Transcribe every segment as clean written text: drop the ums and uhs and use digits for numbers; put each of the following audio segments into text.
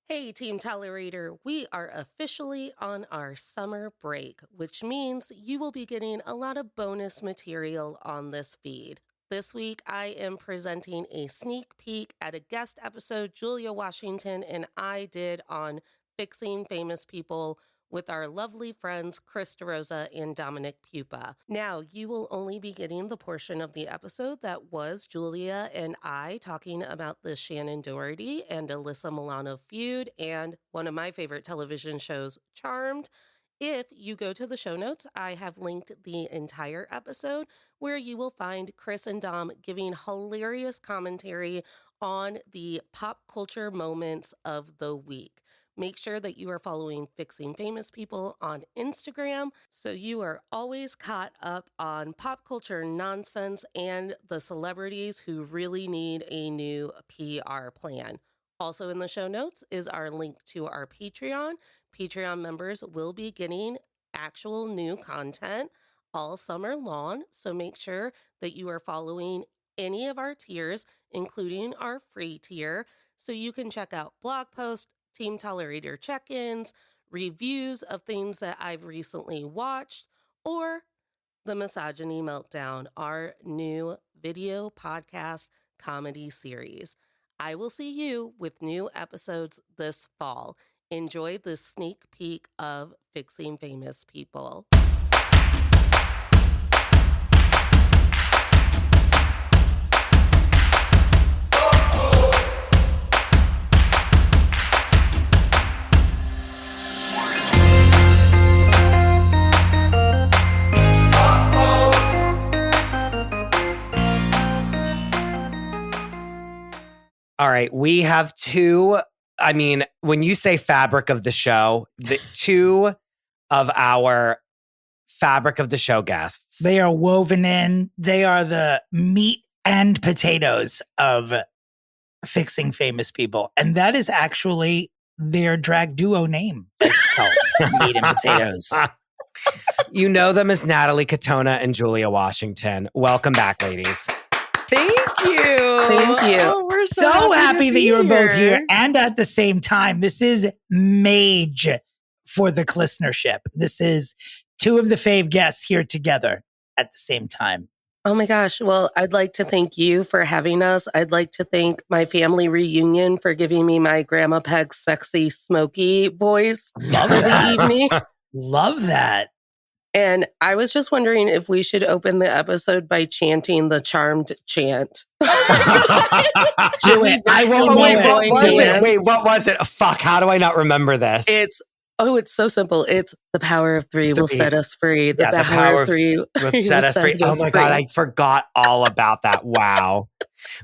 Hey, Team Tolerator, we are officially on our summer break, which means you will be getting a lot of bonus material on this feed. This week, I am presenting a sneak peek at a guest episode Julia Washington and I did on Fixing Famous People with our lovely friends Chris DeRosa and Dominic Pupa. Now, you will only be getting the portion of the episode that was Julia and I talking about the Shannon Doherty and Alyssa Milano feud and one of my favorite television shows, Charmed. If you go to the show notes, I have linked the entire episode where you will find Chris and Dom giving hilarious commentary on the pop culture moments of the week. Make sure that you are following Fixing Famous People on Instagram so you are always caught up on pop culture nonsense and the celebrities who really need a new PR plan. Also in the show notes is our link to our Patreon. Patreon members will be getting actual new content all summer long, so make sure that you are following any of our tiers, including our free tier, so you can check out blog posts, Team Tolerator check-ins, reviews of things that I've recently watched, or The Misogyny Meltdown, our new video podcast comedy series. I will see you with new episodes this fall. Enjoy this sneak peek of Fixing Famous People. All right, we have two. I mean, when you say fabric of the show, the two of our fabric of the show guests. They are woven in. They are the meat and potatoes of Fixing Famous People. And that is actually their drag duo name as well. Meat and potatoes. You know them as Natalie Katona and Julia Washington. Welcome back, ladies. Thank you. Thank you. Oh, we're So happy that you are both here. here. And at the same time, this is mage for the listenership. This is two of the fave guests here together at the same time. Oh my gosh. Well, I'd like to thank you for having us. I'd like to thank my family reunion for giving me my Grandma Peg's sexy, smoky voice Love for the that. evening. Love that. And I was just wondering if we should open the episode by chanting the Charmed chant. Do it. I won't Oh, know wait, it. what was Do it? Wait, what was it? Fuck, how do I not remember this? It's so simple. It's the power of three will set us free. The Yeah, power of three will set us free. Oh my God, I forgot all about that. Wow.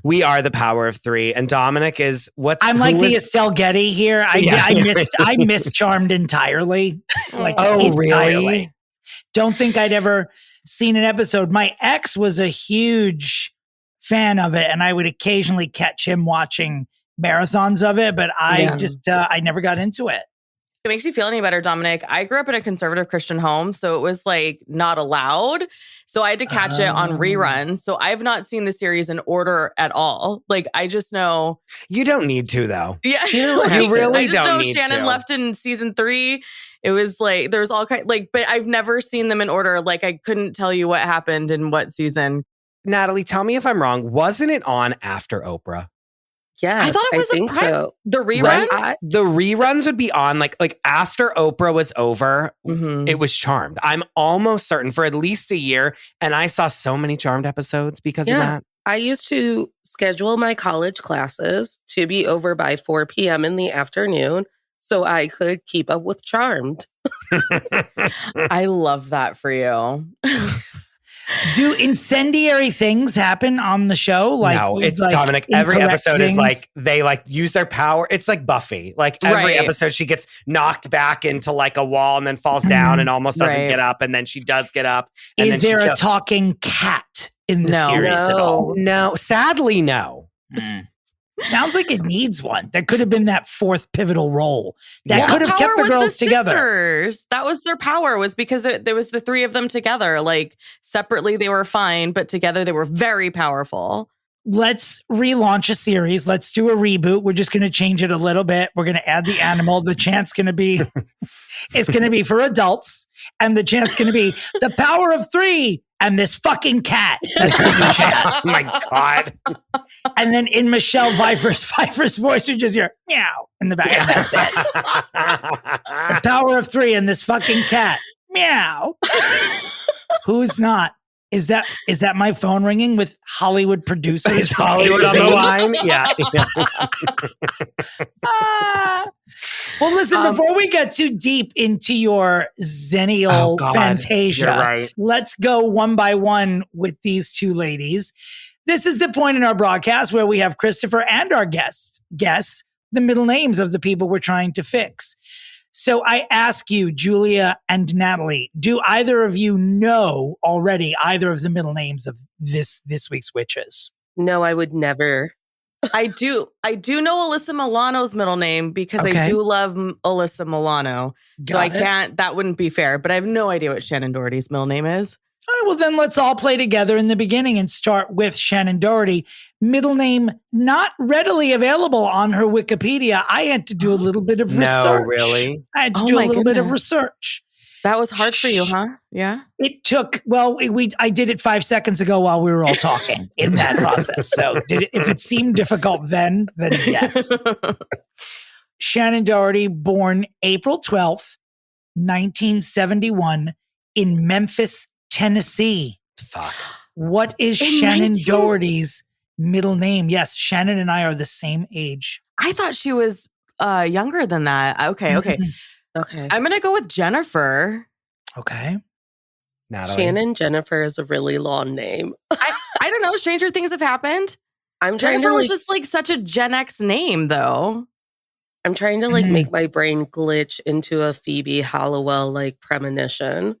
We are the power of three. And Dominic is I'm like the Estelle Getty here. I missed Charmed entirely. Like, oh, really? entirely. Don't think I'd ever seen an episode. My ex was a huge fan of it, and I would occasionally catch him watching marathons of it, but I never got into it. It makes you feel any better, Dominic. I grew up in a conservative Christian home, so it was like not allowed. So I had to catch it on reruns. So I've not seen the series in order at all. Like, I just know. You don't need to, though. Yeah, You really I just don't know need Shannon to. left in season 3. It was like there's all kind but I've never seen them in order. Like, I couldn't tell you what happened in what season. Natalie, tell me if I'm wrong. Wasn't it on after Oprah? Yes, I thought it was think so. the reruns. Right? The reruns would be on like after Oprah was over, Mhm. it was Charmed. I'm almost certain for at least a year. And I saw so many Charmed episodes because of that. I used to schedule my college classes to be over by 4 p.m. in the afternoon so I could keep up with Charmed. I love that for you. Do incendiary things happen on the show? Like, no, it's like Dominic. Every incorrect episode is things? like they like use their power. It's like Buffy. Like every Right. episode, she gets knocked back into like a wall and then falls down and almost doesn't Right. get up, and then she does get up. And Is then there she a goes, talking cat in the No. series at all? No, sadly, no. Sounds like it needs one. That could have been that fourth pivotal role. That Yeah. could have Power kept the was girls together. Sisters. That was their power, was because there was the three of them together. Like, separately they were fine, but together they were very powerful. let's relaunch a series. Let's do a reboot. We're just going to change it a little bit. We're going to add the animal. The chant's going to be, it's going to be for adults. And the chant's going to be the power of 3 and this fucking cat. That's the new chant. Oh my God. And then in Michelle Pfeiffer's voice, you just hear meow in the back. And that's it. The power of 3 and this fucking cat. Meow. Who's not? Is that my phone ringing with Hollywood producers? Is Hollywood on the line? Yeah. Well, listen, before we get too deep into your Zennial Fantasia, right. Let's go one by one with these two ladies. This is the point in our broadcast where we have Christopher and our guests guess the middle names of the people we're trying to fix. So I ask you, Julia and Natalie, do either of you know already either of the middle names of this week's witches? No, I would never. I do know Alyssa Milano's middle name because I do love Alyssa Milano. That wouldn't be fair, but I have no idea what Shannon Doherty's middle name is. All right, well, then let's all play together in the beginning and start with Shannon Doherty. Middle name not readily available on her Wikipedia. I had to do a little bit of research. No, really? I had to do a little bit of research. That was hard for you, huh? Yeah. It took, I did it 5 seconds ago while we were all talking in that process. So if it seemed difficult then yes. Shannon Doherty, born April 12th, 1971 in Memphis, Tennessee. Fuck. What is Shannon Doherty's middle name? Yes, Shannon and I are the same age. I thought she was younger than that. Okay. Okay. I'm going to go with Jennifer. Okay. Natalie. Shannon Jennifer is a really long name. I don't know. Stranger things have happened. Jennifer was just like such a Gen X name, though. I'm trying to make my brain glitch into a Phoebe Halliwell like premonition.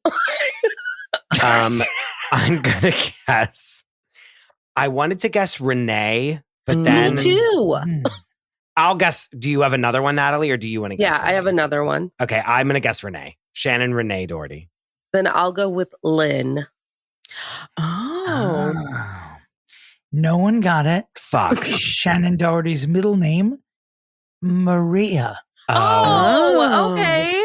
I'm gonna guess. I wanted to guess Renee, but then Me too. I'll guess. Do you have another one, Natalie, or do you want to guess? Yeah, Renee? I have another one. Okay, I'm gonna guess Renee. Shannon Renee Doherty. Then I'll go with Lynn. Oh. No one got it. Fuck. Shannon Doherty's middle name, Maria. Oh, okay.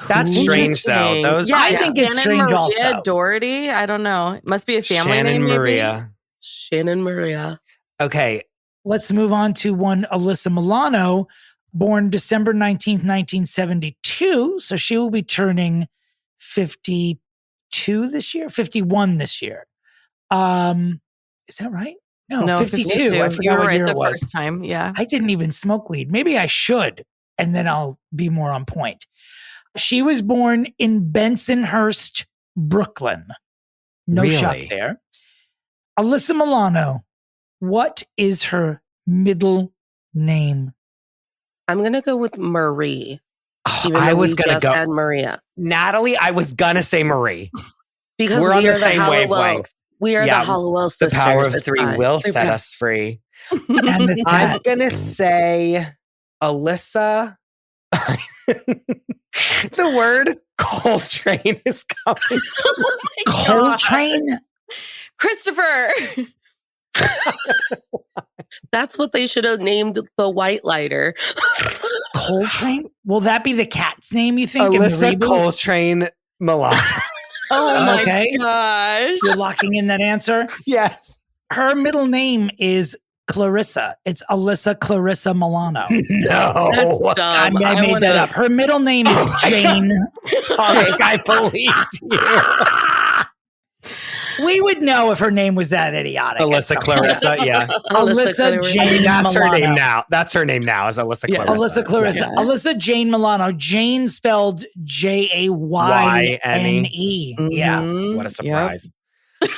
That's strange, though. I think it's strange Maria also. Doherty. I don't know. It must be a family Shannon name, maybe. Maria. Shannon Maria. Okay. Let's move on to one Alyssa Milano, born December 19th, 1972. So she will be turning 52 this year, 51 this year. Is that right? No, 52. I forgot what year it was. First time. Yeah. I didn't even smoke weed. Maybe I should, and then I'll be more on point. She was born in Bensonhurst, Brooklyn. No shock there. Alyssa Milano, what is her middle name? I'm going to go with Marie. I was going to go. Add Maria. Natalie, I was going to say Marie. Because we're on the same wavelength. We are the Halliwell sisters. The power of 3 will set us free. And this I'm going to say Alyssa. The word Coltrane is coming to Coltrane? Christopher. That's what they should have named the White Lighter. Coltrane? Will that be the cat's name, you think? Alyssa Coltrane Milano. Oh my gosh. You're locking in that answer? Yes. Her middle name is Clarissa. It's Alyssa Clarissa Milano. No. That's dumb. I made that up. Her middle name is Jane. I believed you. We would know if her name was that idiotic. Alyssa Clarissa, yeah. Alyssa Jane that's Milano. her name now. That's her name now is Alyssa Clarissa. Alyssa Clarissa. Yeah. Alyssa Jane Milano. Jane spelled Jayne. Mm-hmm. Yeah. What a surprise. Yep.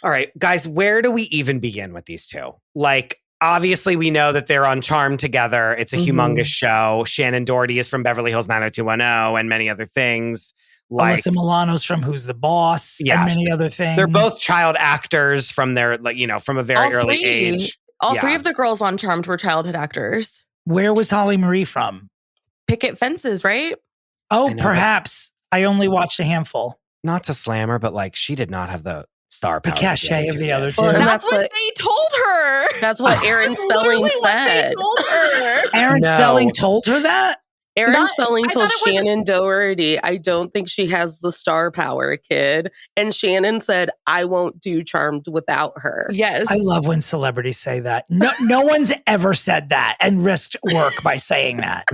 All right, guys, where do we even begin with these two? Like, obviously, we know that they're on Charmed together. It's a humongous show. Shannon Doherty is from Beverly Hills 90210 and many other things. Like, Alyssa Milano's from Who's the Boss and many other things. They're both child actors from their, from a very early age. All three of the girls on Charmed were childhood actors. Where was Holly Marie from? Picket Fences, right? Oh, perhaps. I only watched a handful. Not to slam her, but she did not have the star power. The cachet of the other two. Well, and That's what they told her. That's what Aaron Spelling said. Told her. Aaron Spelling told her that? Aaron Spelling I told thought it was- Shannon Doherty, I don't think she has the star power, kid. And Shannon said, I won't do Charmed without her. Yes. I love when celebrities say that. No one's ever said that and risked work by saying that.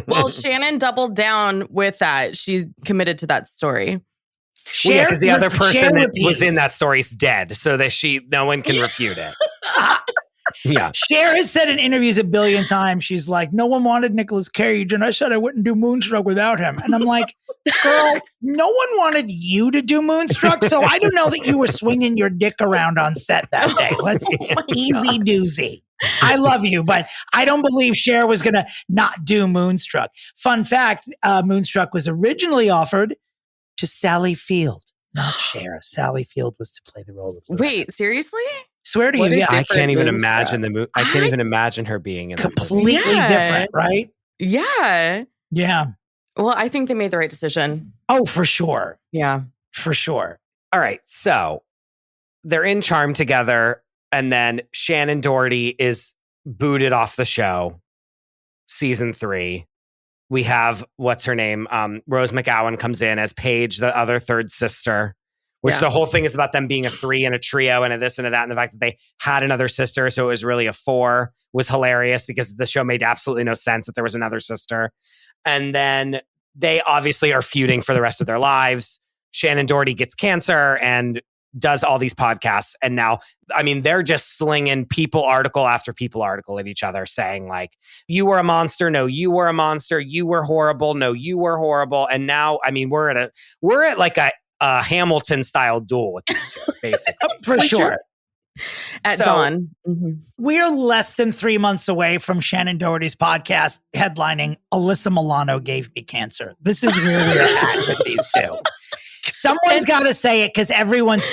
Well, Shannon doubled down with that. She's committed to that story. Yeah, because the other person that was repeats. in that story is dead, so that no one can refute it. Yeah. Cher has said in interviews a billion times, she's like, no one wanted Nicolas Cage, and I said I wouldn't do Moonstruck without him. And I'm like, girl, no one wanted you to do Moonstruck, so I don't know that you were swinging your dick around on set that day. Let's easy doozy. I love you, but I don't believe Cher was going to not do Moonstruck. Fun fact, Moonstruck was originally offered to Sally Field, not Cher. Sally Field was to play the role of Loretta. Wait, seriously? Swear to What you, a yeah. I different can't even Moonstruck. imagine the movie. I can't even imagine her being in the movie. Completely Yeah. different, right? Yeah. Yeah. Well, I think they made the right decision. Oh, for sure. Yeah. For sure. All right, so they're in Charm together, and then Shannon Doherty is booted off the show. Season 3. We have, what's her name? Rose McGowan comes in as Paige, the other third sister, which Yeah. the whole thing is about them being a 3 and a trio and a this and a that. And the fact that they had another sister, so it was really a 4, was hilarious because the show made absolutely no sense that there was another sister. And then they obviously are feuding for the rest of their lives. Shannon Doherty gets cancer and does all these podcasts. And now, I mean, they're just slinging people article after people article at each other saying like, you were a monster. No, you were a monster. You were horrible. No, you were horrible. And now, I mean, we're at like a Hamilton style duel with these two, basically. For sure. At So- dawn. Mm-hmm. We are less than 3 months away from Shannon Doherty's podcast headlining Alyssa Milano gave me cancer. This is where we're at with these two. Someone's got to say it because everyone's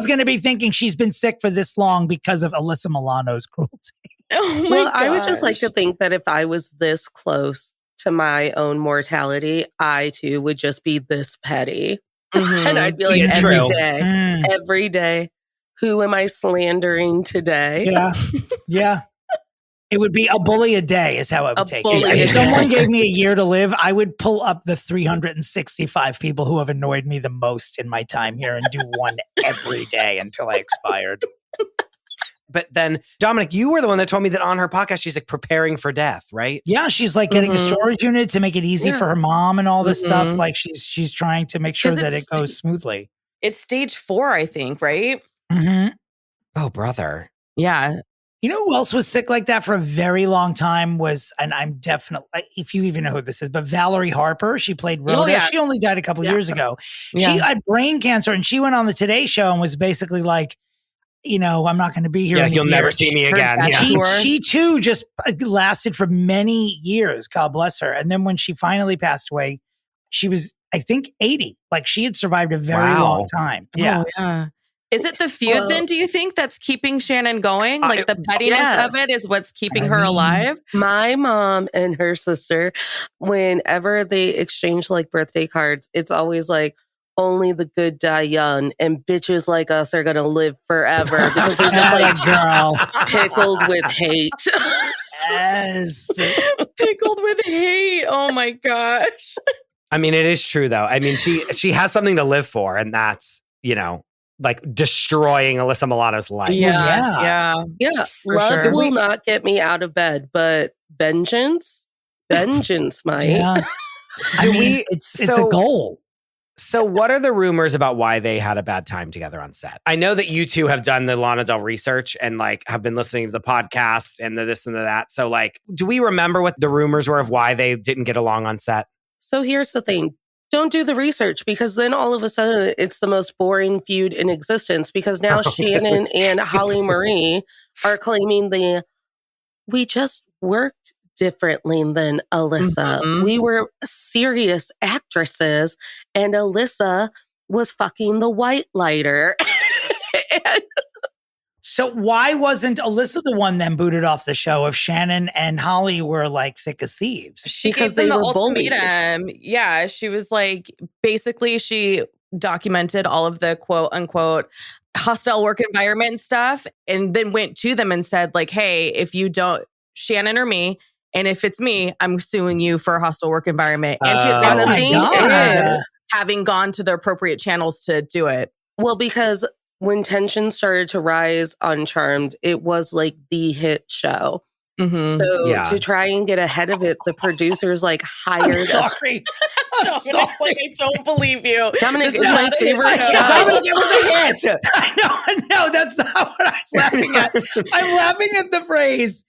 going to be thinking she's been sick for this long because of Alyssa Milano's cruelty. Oh my Well, I would just like to gosh. think that if I was this close to my own mortality, I too would just be this petty. Mhm. And I'd be like, Yeah, every true. day, Mm, every day, who am I slandering today? yeah. Yeah. It would be a bully a day is how I A would take bully it. a If day. someone gave me a year to live, I would pull up the 365 people who have annoyed me the most in my time here and do one every day until I expired. But then, Dominic, you were the one that told me that on her podcast, she's like preparing for death, right? Yeah, she's like getting a Mhm. storage unit to make it easy Yeah. for her mom and all this stuff. Mhm. Like she's trying to make sure 'Cause that it it's goes smoothly. It's stage 4, I think, right? Mhm. Oh, brother. Yeah. You know who else was sick like that for a very long time was, and I'm definitely, if you even know who this is, but Valerie Harper. She played Rhoda. Oh, yeah. She only died a couple Yeah. years ago. Yeah. She had brain cancer and she went on the Today Show and was basically like, I'm not going to be here. Yeah, in a you'll never year. see me Her again. best Yeah. She, Sure. she too just lasted for many years. God bless her. And then when she finally passed away, she was, I think, 80. Like she had survived a very Wow. long time. Yeah. Oh, yeah. Is it the feud Well- then, do you think, that's keeping Shannon going? Like the pettiness yes. of it is what's keeping I her mean- alive? My mom and her sister, whenever they exchange like birthday cards, it's always like, only the good die young, and bitches like us are gonna live forever because they're just like girl. pickled with hate. Yes. Pickled with hate. Oh my gosh. I mean, it is true though. I mean, she has something to live for, and that's, like destroying Alyssa Milano's life. yeah. Yeah. Yeah, For love sure. will not get me out of bed, but vengeance might. Yeah. I Do mean, we- it's a so- goal. So what are the rumors about why they had a bad time together on set? I know that you two have done the Lana Del research and like have been listening to the podcast and the this and the that. So like, do we remember what the rumors were of why they didn't get along on set? So here's the thing. Don't do the research because then all of a sudden it's the most boring feud in existence because now Oh, Shannon and Holly Marie are claiming we just worked differently than Alyssa. Mhm. We were serious actresses and Alyssa was fucking the white lighter. And So why wasn't Alyssa the one then booted off the show if Shannon and Holly were like thick as thieves? She Because gave them they the were bullies. ultimatum. Yeah. She was like, basically, she documented all of the quote unquote hostile work environment stuff, and then went to them and said like, hey, if you don't, Shannon or me, and if it's me, I'm suing you for a hostile work environment. And she had And the documented thing is, having gone to the appropriate channels to do it. well, because when tension started to rise on Charmed, it was like the hit show. Mm-hmm. So to try and get ahead of it, the producers like hired. Sorry. Dominic's like, I don't believe you. Dominic This is my favorite show. Dominic, it was a hit. I know, that's not what I was laughing at. I'm laughing at the phrase.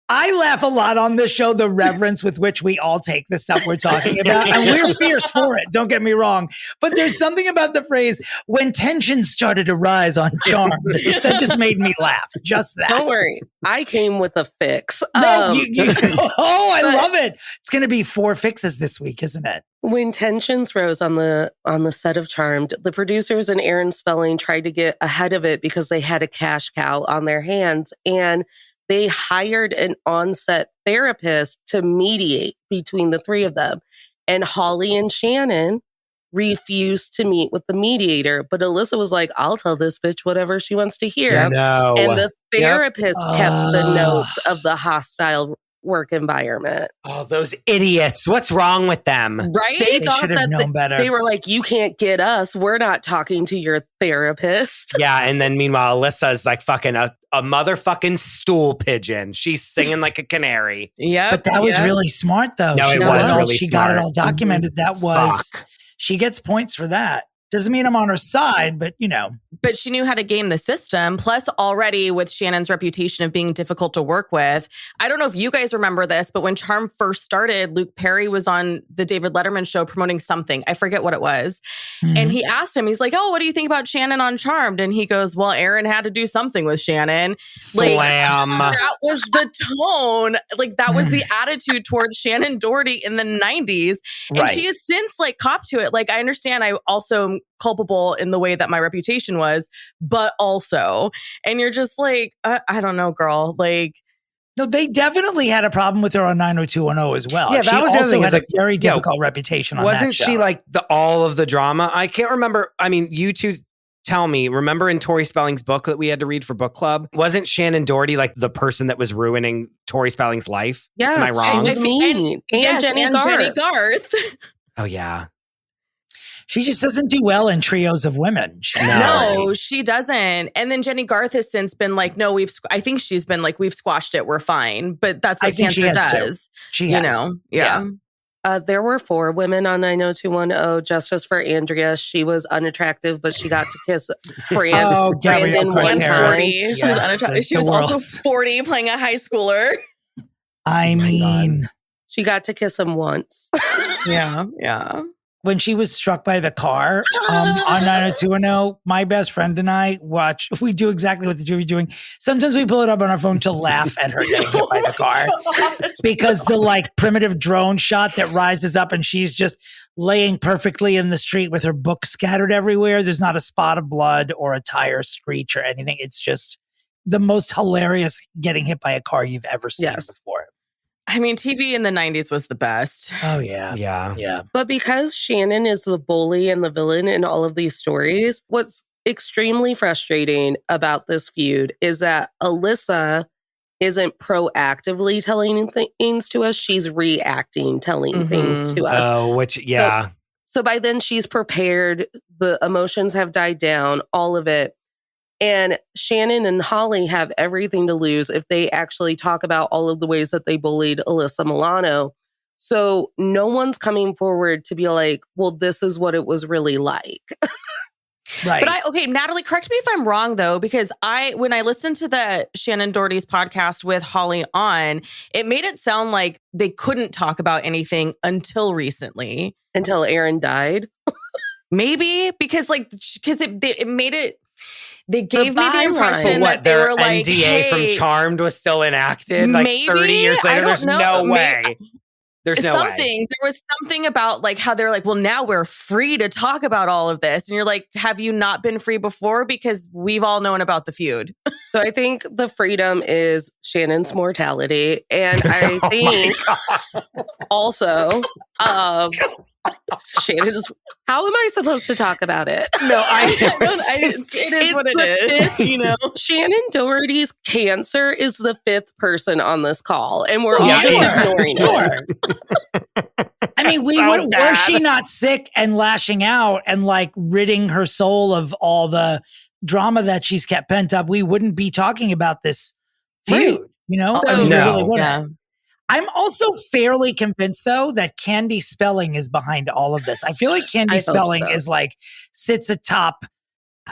I laugh a lot on this show, the reverence with which we all take the stuff we're talking about. And we're fierce for it, don't get me wrong. But there's something about the phrase, when tension started to rise on Charmed, that just made me laugh. Just that. Don't worry. I came with a fix. No, I love it. It's going to be 4 fixes this week, isn't it? When tensions rose on the set of Charmed, the producers and Aaron Spelling tried to get ahead of it because they had a cash cow on their hands. And they hired an on-set therapist to mediate between the three of them. And Holly and Shannon refused to meet with the mediator. But Alyssa was like, I'll tell this bitch whatever she wants to hear. No. And the therapist kept the notes of the hostile work environment. Oh, those idiots. What's wrong with them? Right? They They thought should have that known better. they were like, you can't get us. We're not talking to your therapist. Yeah, and then meanwhile, Alyssa's like fucking a motherfucking stool pigeon. She's singing like a canary. Yeah. But that was really smart, though. No, She it got was all- really She got it smart. all documented. That was, Fuck. she gets points for that. Doesn't mean I'm on her side, but you know. But she knew how to game the system. Plus, already with Shannon's reputation of being difficult to work with, I don't know if you guys remember this, but when Charm first started, Luke Perry was on the David Letterman show promoting something. I forget what it was. And he asked him, he's like, oh, what do you think about Shannon on Charmed? And he goes, well, Aaron had to do something with Shannon. Slam. That was the tone. Like, that was the attitude towards Shannon Doherty in the 90s. And Right. she has since like copped to it. Like, I understand I also am culpable in the way that my reputation was, but also, and you're just like, I don't know, girl. Like, No, they definitely had a problem with her on 90210 as well. Yeah, that she was the other also thing, had is a like, very difficult reputation on Wasn't that she show. like all of the drama? I can't remember. I mean, you two tell me, remember in Tori Spelling's book that we had to read for book club? Wasn't Shannon Doherty like the person that was ruining Tori Spelling's life? Yes, Am I wrong? she was mean. And Jenny Garth. Oh, yeah. She just doesn't do well in trios of women. no, she doesn't. And then Jenny Garth has since been like, no, I think she's been like, we've squashed it. We're fine. But that's I what think she cancer has too. does. She You has. know? Yeah. There were 4 women on 90210. Justice for Andrea. She was unattractive, but she got to kiss Oh, Gabrielle Brandon one Carteris. time. 40. Yes, She was unattractive. She the was also world's- 40 playing a high schooler. I my mean, She got to kiss him once. Yeah. Yeah. when she was struck by the car on 90210, my best friend and I we do exactly what the two are doing. Sometimes we pull it up on our phone to laugh at her getting hit by the car because the like primitive drone shot that rises up and she's just laying perfectly in the street with her book scattered everywhere. There's not a spot of blood or a tire screech or anything. It's just the most hilarious getting hit by a car you've ever seen before. I mean, TV in the 90s was the best. Oh, yeah. Yeah. Yeah. But because Shannon is the bully and the villain in all of these stories, what's extremely frustrating about this feud is that Alyssa isn't proactively telling things to us. She's reacting, telling things to us. Oh, which, yeah. So by then she's prepared. The emotions have died down, all of it. And Shannon and Holly have everything to lose if they actually talk about all of the ways that they bullied Alyssa Milano. So no one's coming forward to be like, well, this is what it was really like. Right. But Natalie, correct me if I'm wrong though, because when I listened to the Shannon Doherty's podcast with Holly on, it made it sound like they couldn't talk about anything until recently. Until Aaron died. Maybe because it made it. They gave me the byline. impression that they their were like, NDA hey, from Charmed was still enacted like maybe? 30 years I later. don't There's know. no way. There's no way. There was something about like how they're like, well, now we're free to talk about all of this. And you're like, have you not been free before? Because we've all known about the feud. So I think the freedom is Shannon's mortality. And I think also Shannon's... How am I supposed to talk about it? No, it is what it is. You know, Shannon Doherty's cancer is the fifth person on this call, and we're all just ignoring it. I mean, was she not sick and lashing out and like ridding her soul of all the drama that she's kept pent up, we wouldn't be talking about this feud, you know? So, I mean, we no. really wouldn't. Yeah. I'm also fairly convinced, though, that Candy Spelling is behind all of this. I feel like Candy Spelling is like sits atop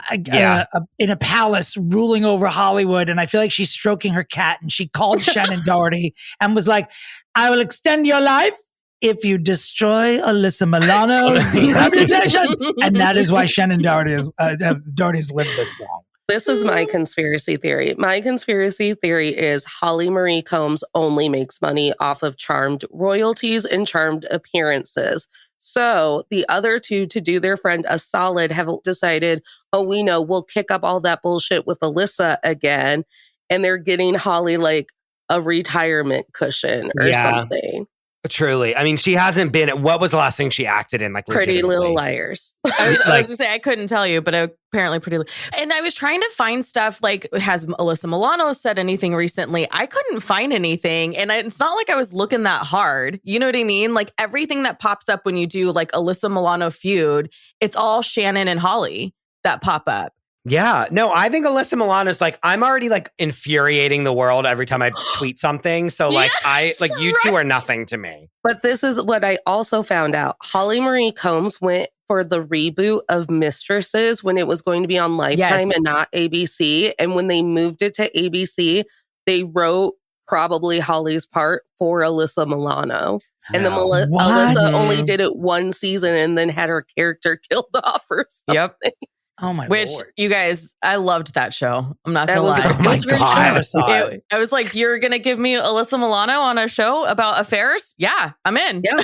in a palace ruling over Hollywood. And I feel like she's stroking her cat and she called Shannon Doherty and was like, I will extend your life if you destroy Alyssa Milano's reputation. And that is why Shannon Doherty's lived this long. This is my conspiracy theory. My conspiracy theory is Holly Marie Combs only makes money off of Charmed royalties and Charmed appearances. So the other two, to do their friend a solid, have decided, oh, we know, we'll kick up all that bullshit with Alyssa again. And they're getting Holly like a retirement cushion or something. Truly. I mean, she hasn't been. What was the last thing she acted in? Like Pretty Little Liars. I was going to say, I couldn't tell you, but apparently Pretty. And I was trying to find stuff like, has Alyssa Milano said anything recently? I couldn't find anything. And it's not like I was looking that hard. You know what I mean? Like everything that pops up when you do like Alyssa Milano feud, it's all Shannon and Holly that pop up. Yeah. No, I think Alyssa Milano's like, I'm already like infuriating the world every time I tweet something. So like, you two are nothing to me. But this is what I also found out. Holly Marie Combs went for the reboot of Mistresses when it was going to be on Lifetime and not ABC. And when they moved it to ABC, they wrote probably Holly's part for Alyssa Milano. And then Alyssa only did it one season and then had her character killed off or something. Yep. Oh my Which, Lord. you guys, I loved that show. I'm not going to lie. Oh my God. I was like, you're going to give me Alyssa Milano on a show about affairs? Yeah, I'm in. Yeah.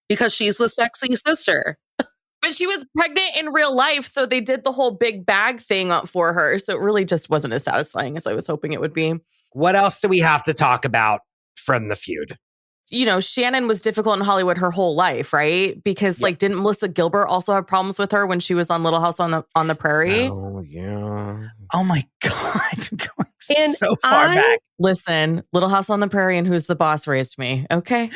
Because she's the sexy sister. But she was pregnant in real life, so they did the whole big bag thing for her. So it really just wasn't as satisfying as I was hoping it would be. What else do we have to talk about from the feud? You know, Shannon was difficult in Hollywood her whole life, right? Because like, didn't Melissa Gilbert also have problems with her when she was on Little House on the Prairie? Oh, yeah. Oh my God. Going so far back. Listen, Little House on the Prairie and Who's the Boss raised me. Okay.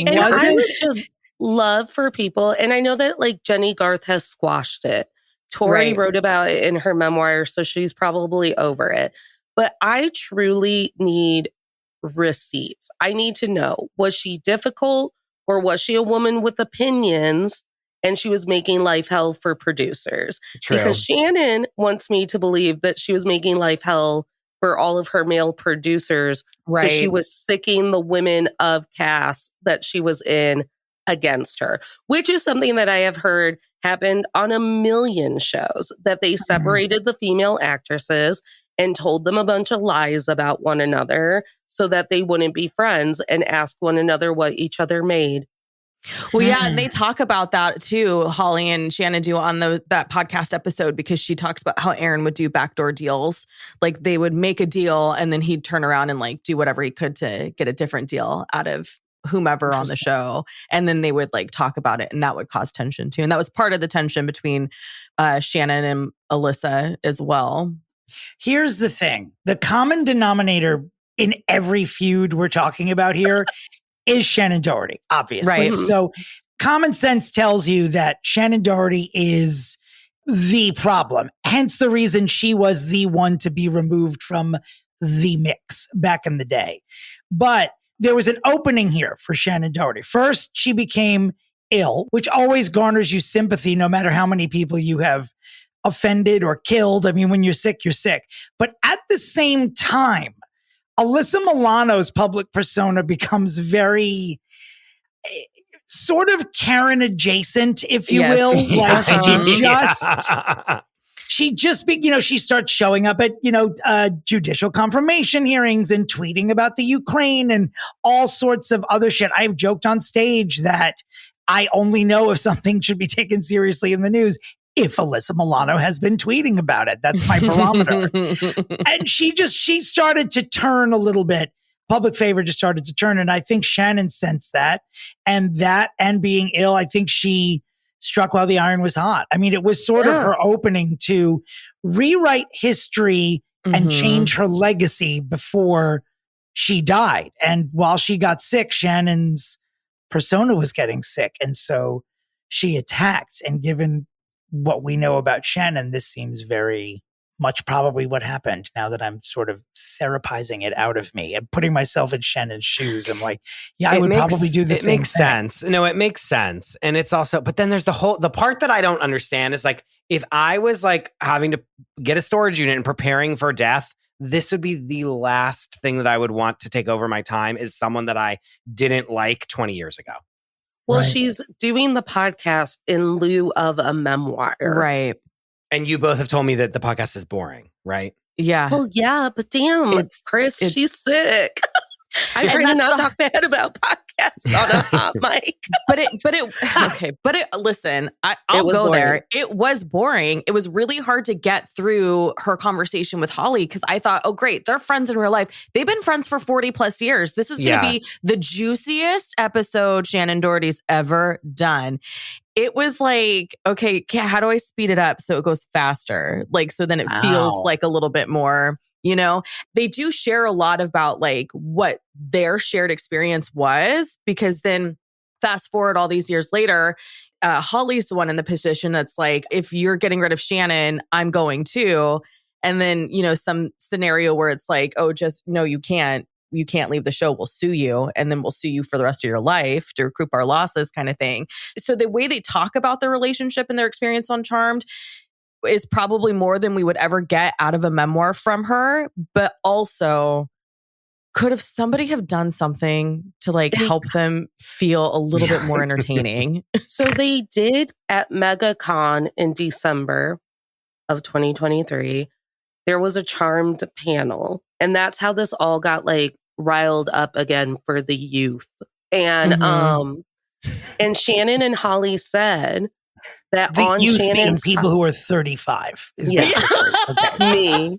And I was just love for people. And I know that like Jenny Garth has squashed it. Tori wrote about it in her memoir, so she's probably over it. But I truly need receipts. I need to know, was she difficult or was she a woman with opinions and she was making life hell for producers? True. Because Shannon wants me to believe that she was making life hell for all of her male producers. Right. So she was sicking the women of cast that she was in against her, which is something that I have heard happened on a million shows, that they separated the female actresses and told them a bunch of lies about one another so that they wouldn't be friends and ask one another what each other made. Well, yeah, and they talk about that too, Holly and Shannon do on that podcast episode, because she talks about how Aaron would do backdoor deals. Like they would make a deal and then he'd turn around and like do whatever he could to get a different deal out of whomever on the show. And then they would like talk about it and that would cause tension too. And that was part of the tension between Shannon and Alyssa as well. Here's the thing. The common denominator in every feud we're talking about here is Shannon Doherty, obviously. Right. So common sense tells you that Shannon Doherty is the problem. Hence the reason she was the one to be removed from the mix back in the day. But there was an opening here for Shannon Doherty. First, she became ill, which always garners you sympathy no matter how many people you have offended or killed. I mean, when you're sick, you're sick. But at the same time, Alyssa Milano's public persona becomes very sort of Karen adjacent, if you will. Like she starts showing up at, judicial confirmation hearings and tweeting about the Ukraine and all sorts of other shit. I've joked on stage that I only know if something should be taken seriously in the news if Alyssa Milano has been tweeting about it. That's my barometer. And she started to turn a little bit. Public favor just started to turn. And I think Shannon sensed that. And being ill, I think she struck while the iron was hot. I mean, it was sort of her opening to rewrite history and change her legacy before she died. And while she got sick, Shannon's persona was getting sick. And so she attacked. And given what we know about Shannon, this seems very much probably what happened. Now that I'm sort of therapizing it out of me and putting myself in Shannon's shoes, I'm like, yeah, I would probably do the same thing. It makes sense. No, it makes sense. And it's also, but then there's the part that I don't understand is like, if I was like having to get a storage unit and preparing for death, this would be the last thing that I would want to take over my time, is someone that I didn't like 20 years ago. Well, she's doing the podcast in lieu of a memoir. Right. And you both have told me that the podcast is boring, right? Yeah. Well, yeah, but damn, Chris, she's sick. I try to not talk bad about podcasts on a hot mic. Listen, I'll go boring. there. It was boring. It was really hard to get through her conversation with Holly because I thought, oh, great, they're friends in real life. They've been friends for 40 plus years. This is going to be the juiciest episode Shannon Doherty's ever done. It was like, okay, how do I speed it up so it goes faster? Like, so then it feels like a little bit more, you know, they do share a lot about like what their shared experience was, because then fast forward all these years later, Holly's the one in the position that's like, if you're getting rid of Shannon, I'm going too. And then, you know, some scenario where it's like, oh, just no, you can't leave the show. We'll sue you. And then we'll sue you for the rest of your life to recoup our losses kind of thing. So the way they talk about their relationship and their experience on Charmed is probably more than we would ever get out of a memoir from her. But also, could somebody have done something to like help them feel a little bit more entertaining? So they did at MegaCon in December of 2023. There was a Charmed panel. And that's how this all got like riled up again for the youth. And and Shannon and Holly said that the on youth Shannon's being people who are 35 is me.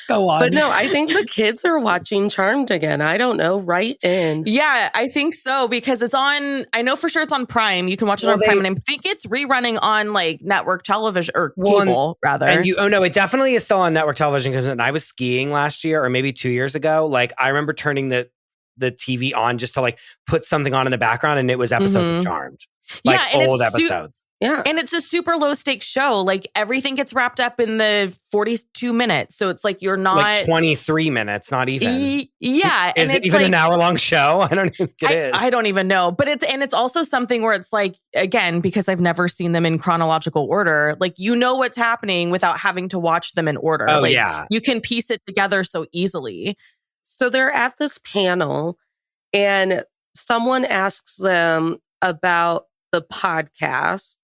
Go on. But no, I think the kids are watching Charmed again. I don't know, right in. Yeah, I think so, because it's on, I know for sure it's on Prime. You can watch it on Prime, and I think it's rerunning on like network television or cable rather. And it definitely is still on network television, because when I was skiing last year or maybe 2 years ago, like I remember turning the TV on just to like put something on in the background, and it was episodes of Charmed. Like old episodes. And it's a super low stakes show. Like everything gets wrapped up in the 42 minutes. So it's like you're not like 23 minutes, not even. Yeah. Is it even like, an hour long show? I don't think it is. I don't even know. But it's also something where it's like, again, because I've never seen them in chronological order, like you know what's happening without having to watch them in order. Oh, like, yeah. You can piece it together so easily. So they're at this panel and someone asks them about the podcast,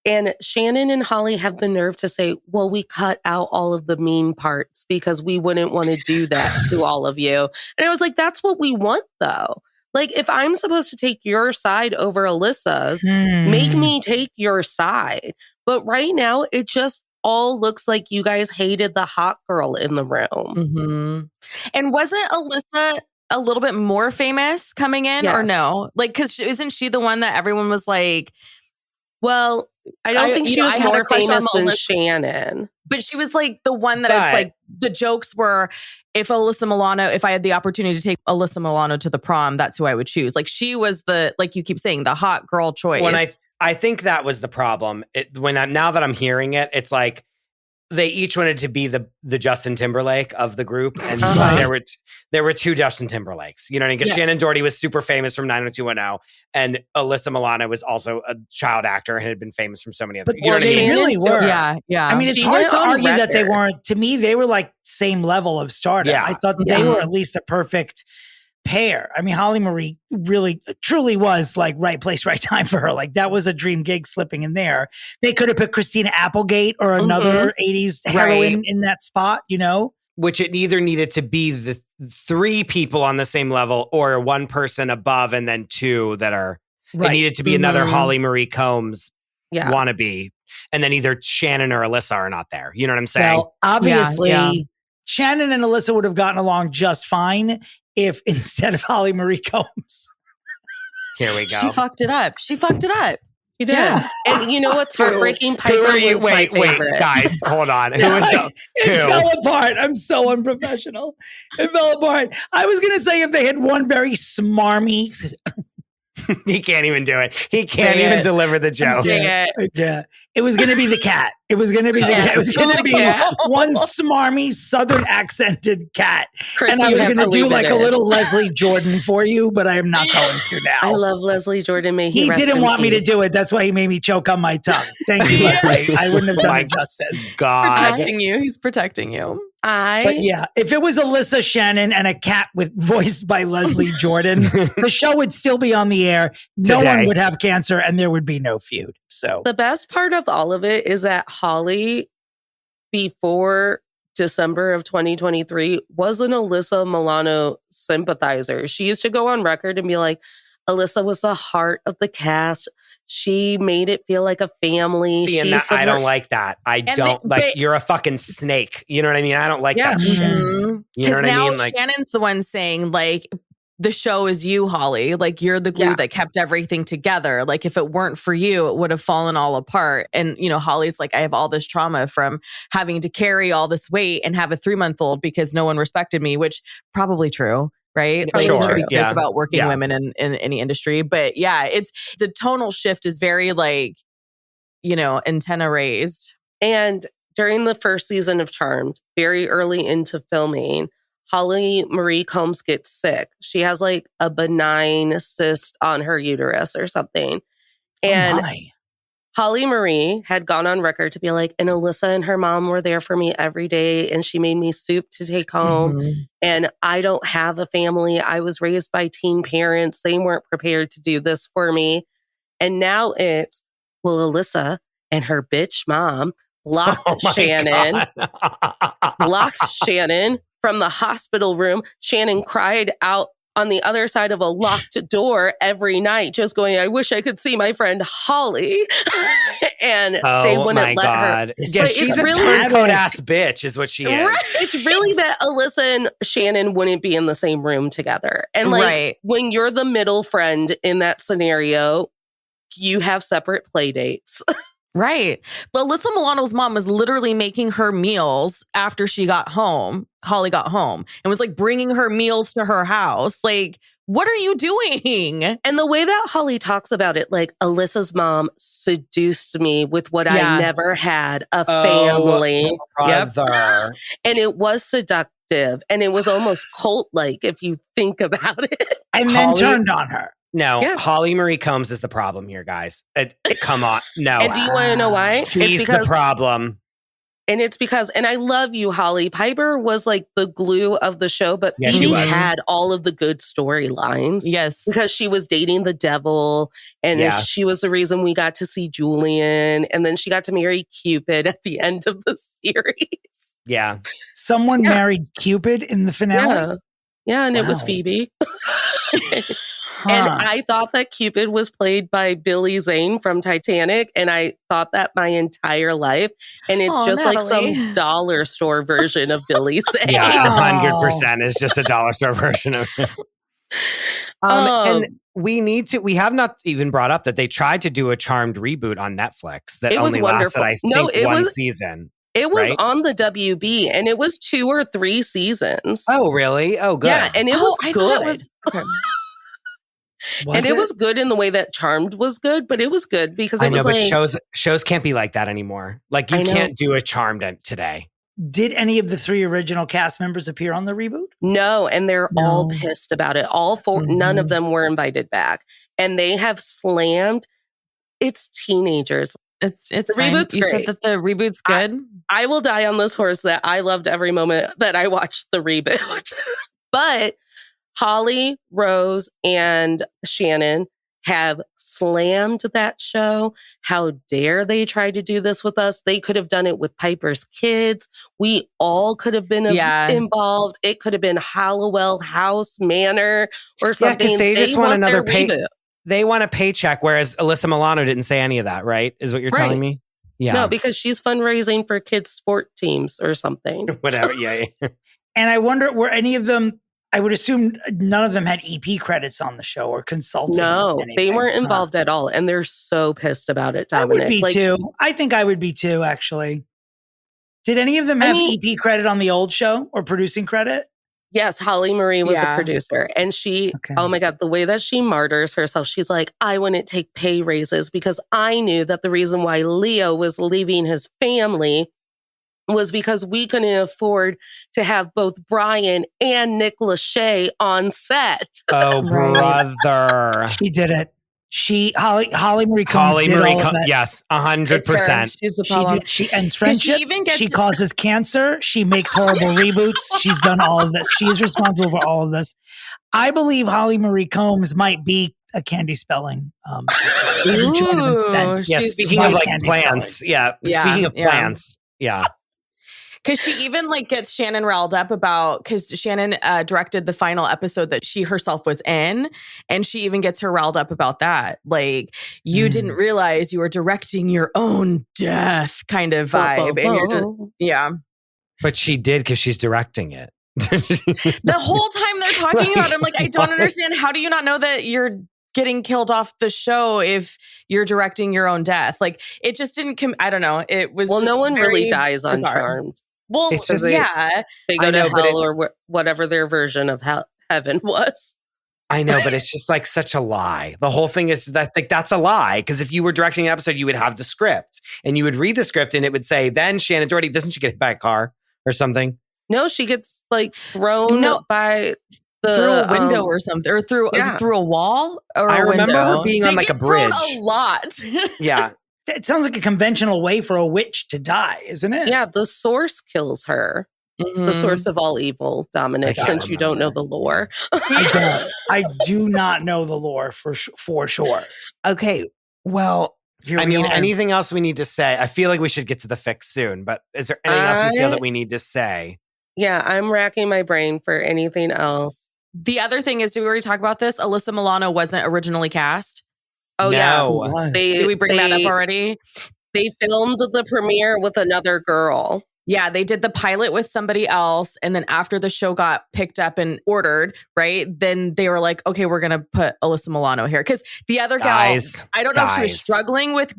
and Shannon and Holly have the nerve to say, well, we cut out all of the mean parts because we wouldn't want to do that to all of you. And I was like, that's what we want though. Like if I'm supposed to take your side over Alyssa's, make me take your side. But right now it just all looks like you guys hated the hot girl in the room. And wasn't Alyssa a little bit more famous coming in or no? Like, because isn't she the one that everyone was like, well, I don't think she was more famous than Shannon. But she was like the one that it's like the jokes were, if I had the opportunity to take Alyssa Milano to the prom, that's who I would choose. Like she was the, like you keep saying, the hot girl choice. When I think that was the problem. Now that I'm hearing it, it's like they each wanted to be the Justin Timberlake of the group, and there were two Justin Timberlakes. You know what I mean? Because Shannon Doherty was super famous from 90210, and Alyssa Milano was also a child actor and had been famous from so many other. But you know they really were. Yeah. I mean, it's hard to argue that they weren't. To me, they were like same level of stardom. Yeah. I thought they were at least a perfect pair. I mean, Holly Marie really, truly was like right place, right time for her. Like that was a dream gig slipping in there. They could have put Christina Applegate or another 80s heroine in that spot, you know? Which it either needed to be the three people on the same level or one person above and then two that are, it needed to be another Holly Marie Combs wannabe. And then either Shannon or Alyssa are not there. You know what I'm saying? Well, obviously, Shannon and Alyssa would have gotten along just fine if instead of Holly Marie Combs, Here we go. She fucked it up. She fucked it up. She did. Yeah. And you know what's heartbreaking? Who Piper are you? was my favorite. Wait, guys, hold on. Who is It fell apart. I'm so unprofessional. It fell apart. I was going to say if they had one very smarmy. He can't even do it. He can't even deliver the joke. Yeah. It was going to be the cat. It was going to be the cat. It was going to be one smarmy Southern accented cat. Chris, and I was going to do like a in. little Leslie Jordan for you, but I am not going to now. I love Leslie Jordan. May he rest didn't in want me to peace. do it. That's why he made me choke on my tongue. Thank you, Leslie. I wouldn't have done it justice. God. Protecting you. He's protecting you. But yeah, if it was Alyssa, Shannon, and a cat with voiced by Leslie Jordan, the show would still be on the air. No Today. one would have cancer, and there would be no feud. So The best part of all of it is that Holly, before December of 2023, was an Alyssa Milano sympathizer. She used to go on record and be like, Alyssa was the heart of the cast. She made it feel like a family. See, and that, I don't like that. but- you're a fucking snake. You know what I mean? I don't like that shit. Mhm. You know what I now mean? Like, Shannon's the one saying like, the show is you, Holly. Like you're the glue that kept everything together. Like if it weren't for you, it would have fallen all apart. And you know, Holly's like, I have all this trauma from having to carry all this weight and have a 3-month-old because no one respected me, which probably true. Right? Yeah, sure. Nobody cares Yeah. about working Yeah. women in any industry. But yeah, it's the tonal shift is very like, you know, antenna raised. And during the first season of Charmed, very early into filming, Holly Marie Combs gets sick. She has like a benign cyst on her uterus or something. And Holly Marie had gone on record to be like, and Alyssa and her mom were there for me every day. And she made me soup to take home. Mm-hmm. And I don't have a family. I was raised by teen parents. They weren't prepared to do this for me. And now it's, well, Alyssa and her bitch mom blocked Shannon, blocked Shannon from the hospital room. Shannon cried out on the other side of a locked door every night, just going, I wish I could see my friend Holly. And they wouldn't let her. Yeah, she's a really turncoat ass bitch is what she is. Right. It's really that Alyssa and Shannon wouldn't be in the same room together. And like when you're the middle friend in that scenario, you have separate play dates. Right. But Alyssa Milano's mom was literally making her meals after she got home. Holly got home and was like bringing her meals to her house. Like, what are you doing? And the way that Holly talks about it, like Alyssa's mom seduced me with what I never had, a family. Brother. And it was seductive and it was almost cult-like if you think about it. And then turned on her. No, Holly Marie Combs is the problem here, guys. Come on. No. And do you want to know why? She's the problem. And it's because, and I love you, Holly. Piper was like the glue of the show, but she had all of the good storylines. Yes. Because she was dating the devil and she was the reason we got to see Julian. And then she got to marry Cupid at the end of the series. Yeah. Someone married Cupid in the finale? Yeah, and it was Phoebe. And I thought that Cupid was played by Billy Zane from Titanic. And I thought that my entire life. And it's just Natalie. like some dollar store version of Billy Zane. Yeah, 100% is just a dollar store version of it. And we have not even brought up that they tried to do a Charmed reboot on Netflix that only lasted, I think, one season. It was on the WB and it was 2 or 3 seasons. Oh, really? Oh, good. Yeah, and it was good. It was good in the way that Charmed was good, but it was good because it was but like, shows can't be like that anymore. Like you can't do a Charmed today. Did any of the 3 original cast members appear on the reboot? No, and they're all pissed about it. All 4, none of them were invited back, and they have slammed. It's teenagers. It's the fine. reboot's You great. said that the reboot's good. I will die on this horse that I loved every moment that I watched the reboot, but Holly, Rose, and Shannon have slammed that show. How dare they try to do this with us? They could have done it with Piper's kids. We all could have been involved. It could have been Hallowell House Manor or something. Yeah, because they just want another reboot. They want a paycheck, whereas Alyssa Milano didn't say any of that, right? Is what you're telling me? Yeah. No, because she's fundraising for kids' sport teams or something. Whatever. Yeah. And I wonder, were any of them I would assume none of them had EP credits on the show or consulting. No, anything. they weren't involved at all. And they're so pissed about it, Dominic. I would be too. I think I would be too, actually. Did any of them have EP credit on the old show or producing credit? Yes, Holly Marie was a producer. And she, oh my God, the way that she martyrs herself, she's like, I wouldn't take pay raises because I knew that the reason why Leo was leaving his family was because we couldn't afford to have both Brian and Nick Lachey on set. Oh, brother. She did it. Holly Marie Combs did all of that. Yes, 100%. She's the problem. She ends friendships. She causes cancer. She makes horrible reboots. She's done all of this. She's responsible for all of this. I believe Holly Marie Combs might be a candy spelling. In sense. Yeah, speaking of like plants. Spelling. Yeah, speaking of plants. Yeah. Because she even like gets Shannon riled up about, because Shannon directed the final episode that she herself was in. And she even gets her riled up about that. Like, you didn't realize you were directing your own death kind of vibe. And you're just, But she did because she's directing it. The whole time they're talking about it, I'm like, I don't understand. How do you not know that you're getting killed off the show if you're directing your own death? Like, it just didn't I don't know. It was no one really dies on Charmed. Well, they go to hell or whatever their version of heaven was. I know, but it's just like such a lie. The whole thing is that like that's a lie. Because if you were directing an episode, you would have the script and you would read the script and it would say, then Shannon Doherty, doesn't she get hit by a car or something? No, she gets like thrown by through a window or something, or through a wall. Or I remember her being on like a bridge. A lot. Yeah. It sounds like a conventional way for a witch to die, isn't it? Yeah, the source kills her. The source of all evil, Dominic, since you don't know the lore. I don't. I do not know the lore for sure. Okay, well, anything else we need to say? I feel like we should get to the fix soon, but is there anything else we feel that we need to say? Yeah, I'm racking my brain for anything else. The other thing is, did we already talk about this? Alyssa Milano wasn't originally cast. Oh, no. Did we bring that up already? They filmed the premiere with another girl. Yeah, they did the pilot with somebody else. And then after the show got picked up and ordered, right, then they were like, okay, we're going to put Alyssa Milano here. Because the other gal, I don't know if she was struggling with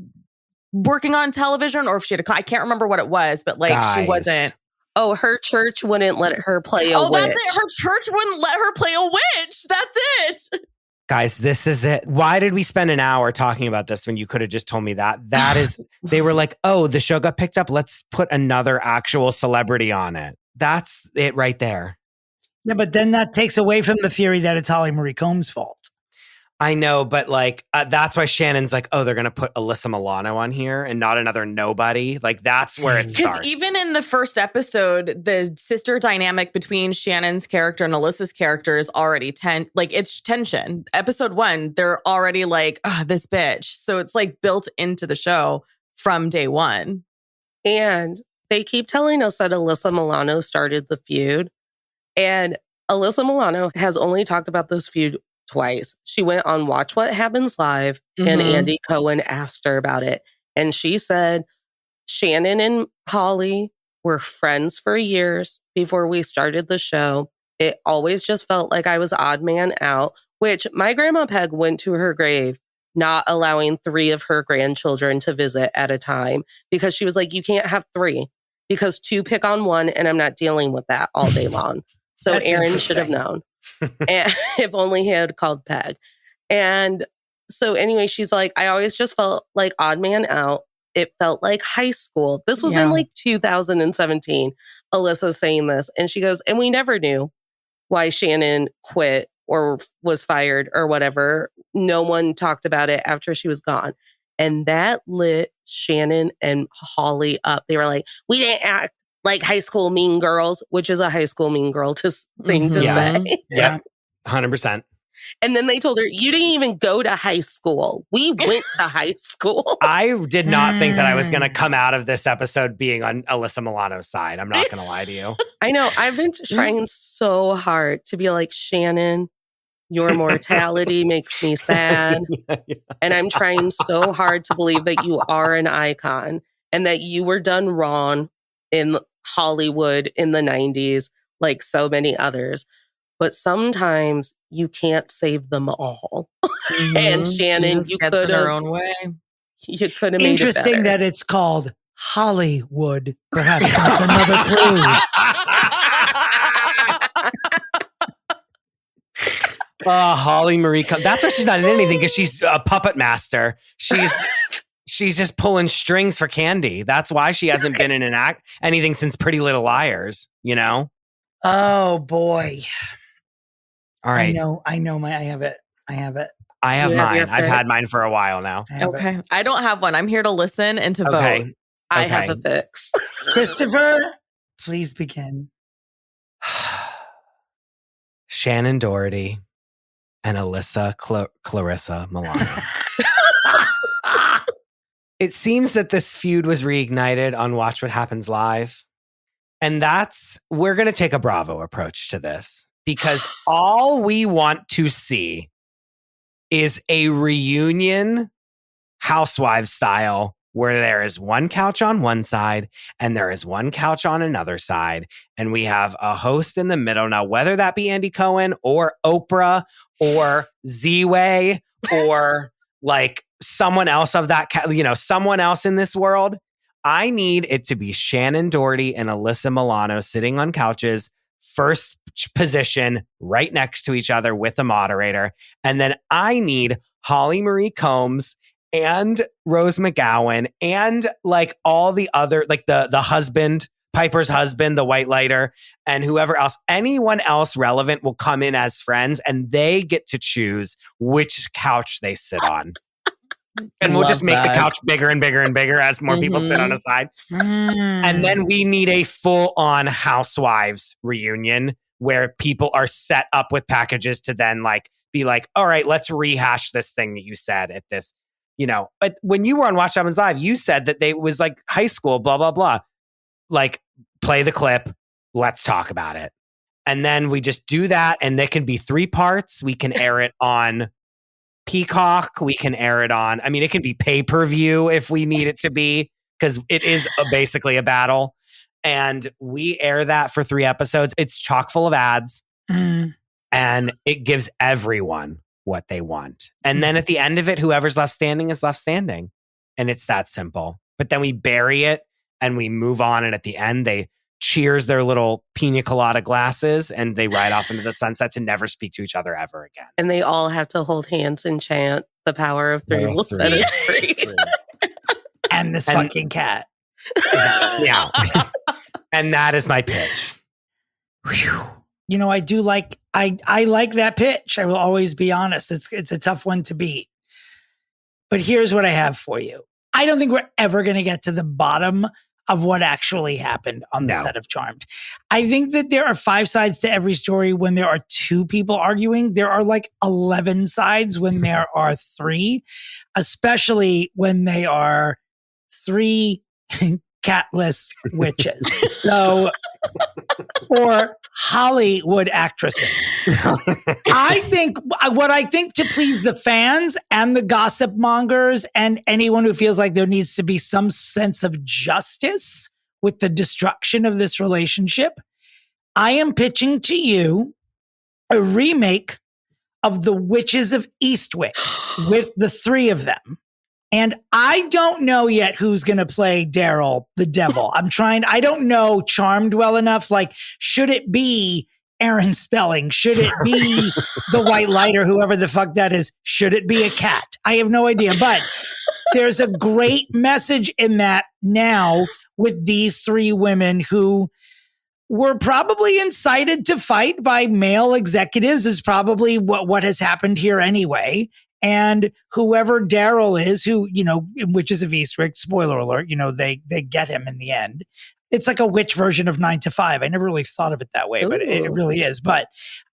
working on television or if she had I can't remember what it was, but like she wasn't. Oh, her church wouldn't let her play a witch. Oh, that's it. Her church wouldn't let her play a witch. That's it. Guys, this is it. Why did we spend an hour talking about this when you could have just told me that? That is, they were like, oh, the show got picked up. Let's put another actual celebrity on it. That's it right there. Yeah, but then that takes away from the theory that it's Holly Marie Combs' fault. I know, but like, that's why Shannon's like, oh, they're going to put Alyssa Milano on here and not another nobody. Like, that's where it starts. Because even in the first episode, the sister dynamic between Shannon's character and Alyssa's character is already it's tension. Episode 1, they're already like, this bitch. So it's like built into the show from day one. And they keep telling us that Alyssa Milano started the feud. And Alyssa Milano has only talked about this feud twice. She went on Watch What Happens Live and Andy Cohen asked her about it. And she said, Shannon and Holly were friends for years before we started the show. It always just felt like I was odd man out, which my grandma Peg went to her grave not allowing 3 of her grandchildren to visit at a time because she was like, you can't have 3 because 2 pick on 1 and I'm not dealing with that all day long. So Aaron should have known. And if only he had called Peg. And so anyway, she's like, I always just felt like odd man out. It felt like high school. This was in like 2017. Alyssa's saying this. And she goes, and we never knew why Shannon quit or was fired or whatever. No one talked about it after she was gone. And that lit Shannon and Holly up. They were like, we didn't act like high school mean girls, which is a high school mean girl thing to say. Yeah, 100%. And then they told her, you didn't even go to high school. We went to high school. I did not think that I was going to come out of this episode being on Alyssa Milano's side. I'm not going to lie to you. I know. I've been trying so hard to be like, Shannon, your mortality makes me sad. And I'm trying so hard to believe that you are an icon and that you were done wrong in Hollywood in the 90s, like so many others. but sometimes you can't save them all. Mhm. And She Shannon, just gets in her own way. you could have made it Interesting better. that it's called Hollywood. Perhaps that's another clue. Holly Marie. That's why she's not in anything, because she's a puppet master. She's just pulling strings for Candy. That's why she hasn't been in anything since Pretty Little Liars, you know? Oh boy. All right. I know I have it. I have You have your mine. I've pick? had mine for a while now. I have it. Okay. I don't have one. I'm here to listen and to vote. Okay. I have a fix. Christopher, please begin. Shannon Doherty and Alyssa Clarissa Milano. It seems that this feud was reignited on Watch What Happens Live. And we're going to take a Bravo approach to this, because all we want to see is a reunion, Housewives style, where there is one couch on one side and there is one couch on another side. And we have a host in the middle. Now, whether that be Andy Cohen or Oprah or Z-Way or like someone else of that, someone else in this world, I need it to be Shannon Doherty and Alyssa Milano sitting on couches, first position, right next to each other with a moderator. And then I need Holly Marie Combs and Rose McGowan and like all the other, like the husband, Piper's husband, the white lighter, and whoever else, anyone else relevant will come in as friends, and they get to choose which couch they sit on. And we'll just make the couch bigger and bigger and bigger as more people sit on a side. And then we need a full-on Housewives reunion where people are set up with packages to then like be like, all right, let's rehash this thing that you said at this, But when you were on Watch What Happens Live, you said that they was like high school, blah, blah, blah. Like, play the clip. Let's talk about it. And then we just do that. And there can be 3 parts. We can air it on Peacock. We can air it on, it can be pay-per-view if we need it to be, because it is basically a battle. And we air that for 3 episodes. It's chock full of ads. And it gives everyone what they want. And then at the end of it, whoever's left standing is left standing. And it's that simple. But then we bury it and we move on. And at the end, they cheers their little pina colada glasses and they ride off into the sunset to never speak to each other ever again. And they all have to hold hands and chant the power of 3 will set us free. And this fucking cat. Yeah. And that is my pitch. Whew. I do like, I like that pitch. I will always be honest. It's a tough one to beat. But here's what I have for you. I don't think we're ever going to get to the bottom of what actually happened on the set of Charmed. I think that there are 5 sides to every story when there are 2 people arguing. There are like 11 sides when there are 3, especially when they are 3 catless witches. So, or Hollywood actresses. I think to please the fans and the gossip mongers and anyone who feels like there needs to be some sense of justice with the destruction of this relationship, I am pitching to you a remake of The Witches of Eastwick with the 3 of them. And I don't know yet who's going to play Daryl, the devil. I don't know Charmed well enough. Like, should it be Aaron Spelling? Should it be the white lighter, whoever the fuck that is? Should it be a cat? I have no idea. But there's a great message in that now with these 3 women who were probably incited to fight by male executives is probably what has happened here anyway. And whoever Daryl is, who, in Witches of Eastwick, spoiler alert, they get him in the end. It's like a witch version of 9 to 5. I never really thought of it that way, but it really is. But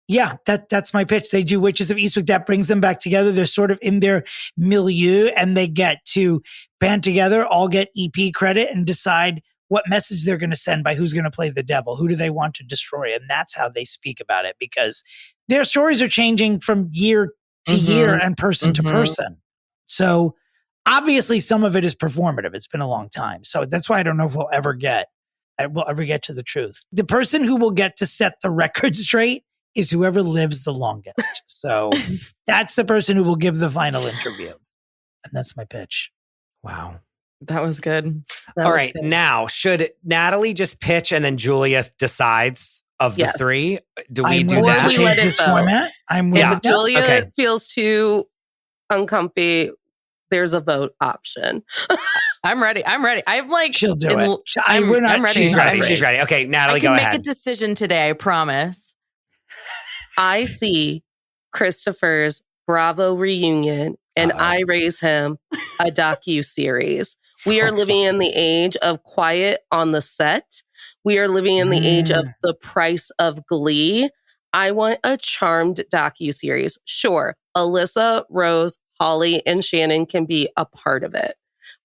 yeah, that's my pitch. They do Witches of Eastwick. That brings them back together. They're sort of in their milieu and they get to band together, all get EP credit and decide what message they're going to send by who's going to play the devil. Who do they want to destroy? And that's how they speak about it, because their stories are changing from year to year and person to person. So obviously some of it is performative. It's been a long time. So that's why I don't know if we'll ever get to the truth. The person who will get to set the record straight is whoever lives the longest. So that's the person who will give the final interview. And that's my pitch. Wow. That was good. All right. Good. Now, should Natalie just pitch and then Julia decides of the three? Do we do that? We let it go. If Julia feels too uncomfy, there's a vote option. I'm ready. I'm like, she'll do it. I'm ready. She's ready. She's ready. Okay, Natalie, go ahead. I can make a decision today. I promise. I see Christopher's Bravo reunion, and I raise him a docu-series. We are living in the age of quiet on the set. We are living in the age of the price of Glee. I want a Charmed docu-series. Sure, Alyssa, Rose, Holly, and Shannon can be a part of it,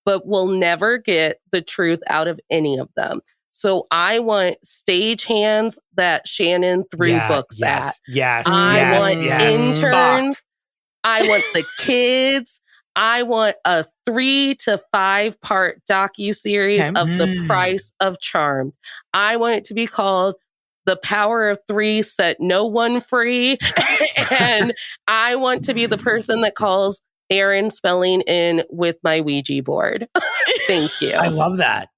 but we'll never get the truth out of any of them. So I want stagehands that Shannon threw books at. Yes. I want interns. Fuck. I want the kids. I want a 3 to 5 part docu-series of the price of Charmed. I want it to be called The Power of 3 Set No One Free. And I want to be the person that calls Aaron Spelling in with my Ouija board. Thank you. I love that.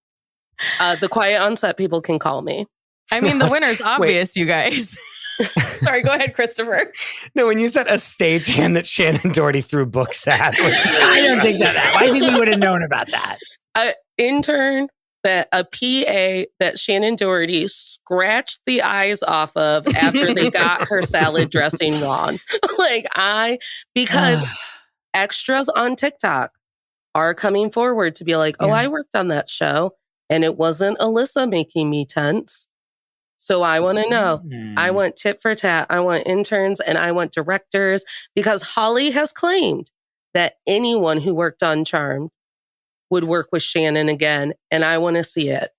The quiet on set people can call me. I mean, the winner's obvious, you guys. Sorry, go ahead, Christopher. No, when you said a stagehand that Shannon Doherty threw books at. I don't think that. I think we would have known about that. An intern, a PA that Shannon Doherty scratched the eyes off of after they got her salad dressing wrong. Because extras on TikTok are coming forward to be like, I worked on that show and it wasn't Alyssa making me tense. So I want to know. I want tit for tat. I want interns and I want directors, because Holly has claimed that anyone who worked on Charmed would work with Shannon again. And I want to see it.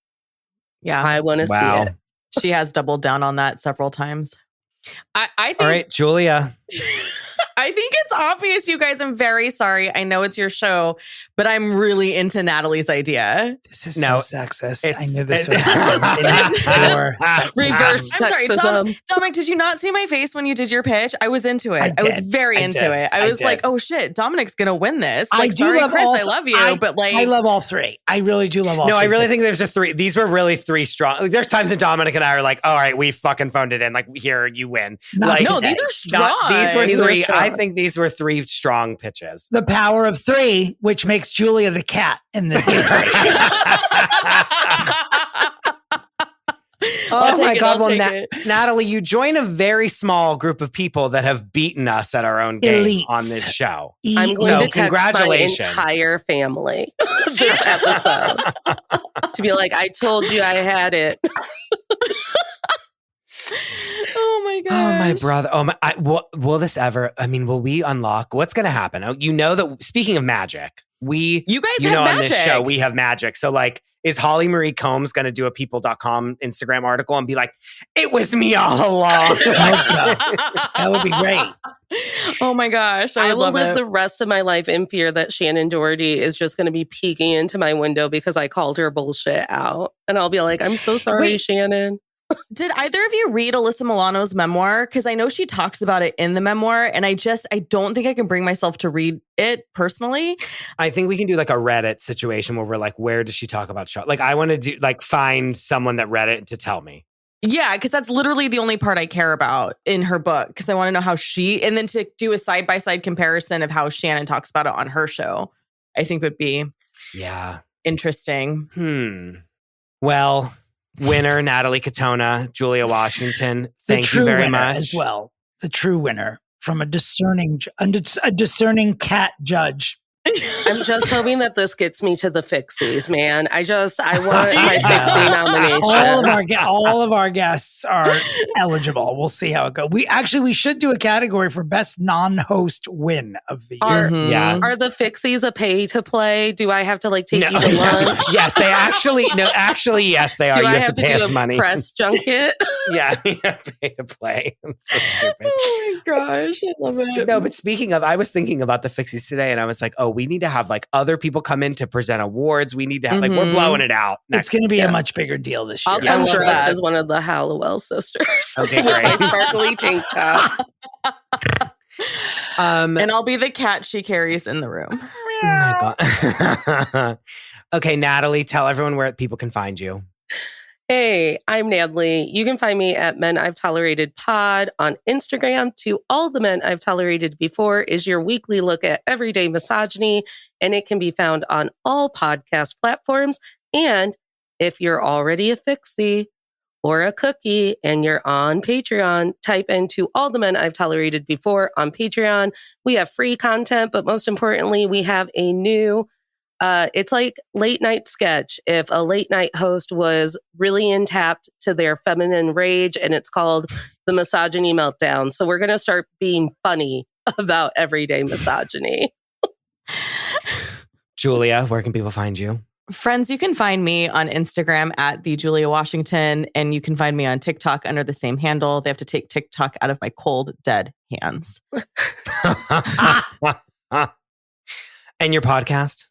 Yeah. I want to see it. She has doubled down on that several times. I think. All right, Julia. I think it's obvious, you guys. I'm very sorry. I know it's your show, but I'm really into Natalie's idea. This is so sexist. I knew this would happen. Reverse sexism. Sorry, Dominic, did you not see my face when you did your pitch? I was into it. I was very into it. I was like, oh shit, Dominic's going to win this. Like, I do love Chris, all. I love you, but like. I love all three. I really do love all three. No, I really think there's a three. These were really three strong. Like, there's times that Dominic and I are like, all right, we fucking phoned it in. Like, here, you win. No, these are strong. These were three. I think these were three strong pitches. The power of 3, which makes Julia the cat in this situation. Oh my God. Well, Natalie, you join a very small group of people that have beaten us at our own game on this show. I'm going to text my entire family this episode to be like, I told you I had it. Oh my god! Oh my brother! Oh my! Will this ever? I mean, will we unlock? What's going to happen? Oh, you know that. Speaking of magic, you guys have magic. On this show we have magic. So like, is Holly Marie Combs going to do a People.com Instagram article and be like, "It was me all along"? I hope so. That would be great. Oh my gosh! I will live the rest of my life in fear that Shannon Doherty is just going to be peeking into my window because I called her bullshit out, and I'll be like, "I'm so sorry, Shannon." Did either of you read Alyssa Milano's memoir? Because I know she talks about it in the memoir, and I don't think I can bring myself to read it personally. I think we can do like a Reddit situation where we're like, where does she talk about show? Like, I want to do find someone that read it to tell me. Yeah, because that's literally the only part I care about in her book, because I want to know how and then to do a side-by-side comparison of how Shannon talks about it on her show, I think would be interesting. Well, winner, Natalie Katona, Julia Washington. Thank you very much. As well, the true winner from a discerning cat judge. I'm just hoping that this gets me to the Fixies, man. I want my Fixie nomination. All of our guests are eligible. We'll see how it goes. We should do a category for best non-host win of the year. Are the Fixies a pay to play? Do I have to take you to lunch? Yes, they actually. No, actually, yes, they are. Do you I have to pay do us money. Press junket? Yeah, pay to play. I'm so stupid. Oh my gosh, I love it. No, but speaking of, I was thinking about the Fixies today, and I was like, oh, We need to have like other people come in to present awards. We need to have like, we're blowing it out. It's going to be a much bigger deal this year. I'll come dressed as one of the Hallowell sisters. Okay, with great. my sparkly tank top. And I'll be the cat she carries in the room. Oh my God. Okay, Natalie, tell everyone where people can find you. Hey, I'm Natalie. You can find me at Men I've Tolerated Pod on Instagram. To All the Men I've Tolerated Before is your weekly look at everyday misogyny, and it can be found on all podcast platforms. And if you're already a fixie or a cookie and you're on Patreon, type into All the Men I've Tolerated Before on Patreon. We have free content, but most importantly, we have a new it's like late night sketch. If a late night host was really tapped to their feminine rage, and it's called The Misogyny Meltdown. So we're going to start being funny about everyday misogyny. Julia, where can people find you? Friends, you can find me on Instagram at the Julia Washington, and you can find me on TikTok under the same handle. They have to take TikTok out of my cold, dead hands. And your podcast?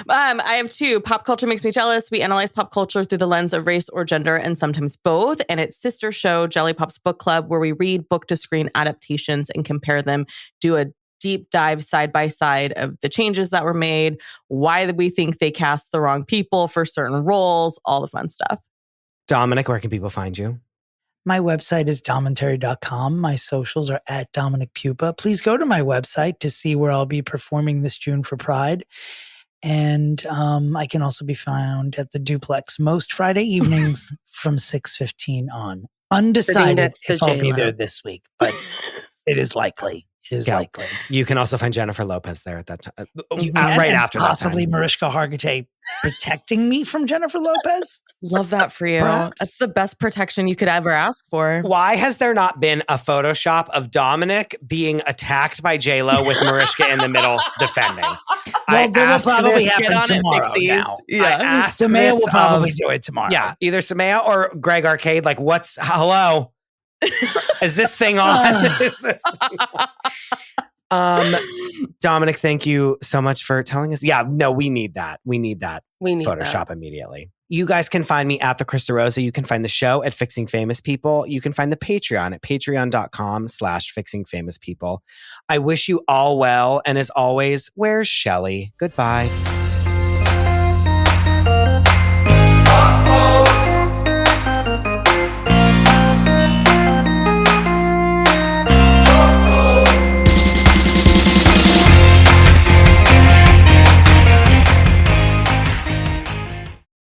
I have two. Pop Culture Makes Me Jealous. We analyze pop culture through the lens of race or gender, and sometimes both. And its sister show, Jelly Pop's Book Club, where we read book-to-screen adaptations and compare them, do a deep dive side by side of the changes that were made, why we think they cast the wrong people for certain roles, all the fun stuff. Dominic, where can people find you? My website is domentary.com. My socials are at Dominic Pupa. Please go to my website to see where I'll be performing this June for Pride. And I can also be found at the Duplex most Friday evenings from 6:15 on. Undecided if I'll be there this week, but it is likely. It is likely. You can also find Jennifer Lopez there at that time. Right after that. Possibly Mariska Hargitay protecting me from Jennifer Lopez. Love that for you. Perhaps. That's the best protection you could ever ask for. Why has there not been a Photoshop of Dominic being attacked by J-Lo with Mariska in the middle defending? Well, they will probably happen tomorrow now. Yeah. Samaya will probably do it tomorrow. Yeah, either Samaya or Greg Arcade. Like, hello? Is this thing on? Is this thing on? Dominic, thank you so much for telling us. Yeah, no, we need that. We need Photoshop immediately. You guys can find me at the Krista Rosa. You can find the show at Fixing Famous People. You can find the Patreon at patreon.com/Fixing Famous People. I wish you all well. And as always, where's Shelley? Goodbye.